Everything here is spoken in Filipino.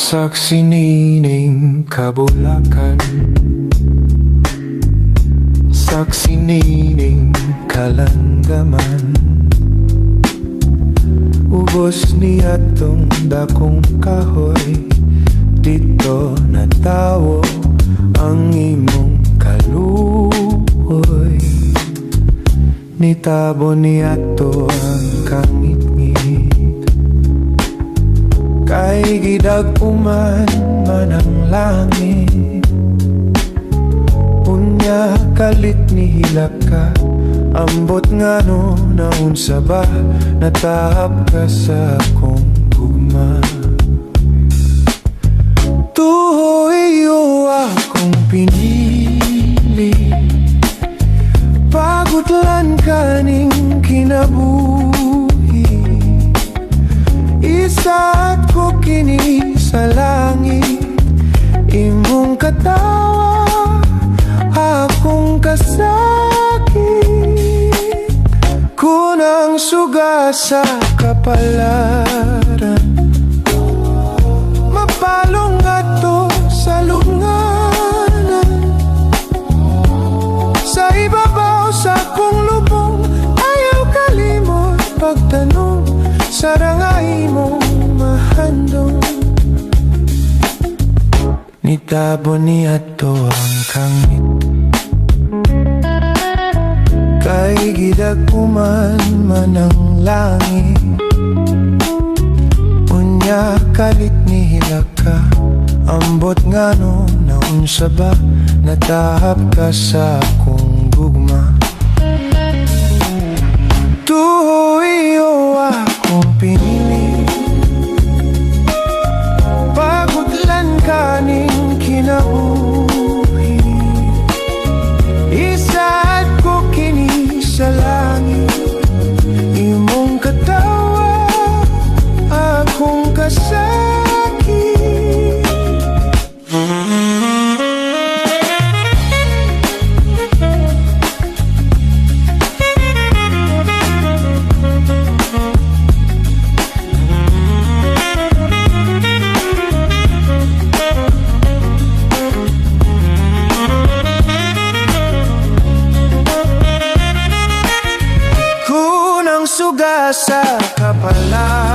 Saksi nining kabulakan, saksi nining kalanggaman. Ubos ni atong dakong kahoy, dito natawo ang imong kaluoy. Nitabo ni ato ang kangit-ngit, kay gidag-uman man ang langit. Unya kalit ni hilaka, ambot nga no naunsa ba, natahap ka sa akong gugma. Tuhoy-o akong pinili, pagutlan kaning kinabuhi. Isa't ko kini sa langit, imong katawa, akong kasakit. Kunang suga sa kapalaran, mapalong ato sa lunganan. Sa ibabaw sa kong lubong, ayaw kalimot pagtanong, sarangay mong mahandong. Nitabo ni ato ang kangit, kay gidag-uman man ang langit. Unya kalit ni hilaka, ambot nga no naunsa ba, natahap ka sa akong gugma. Tuhoy-o akong pinili, pagutlan kaning kinabuhi. Isa't ko kini sa langit, imong katawa, akong kasakit. Kunang suga sa kapalaran,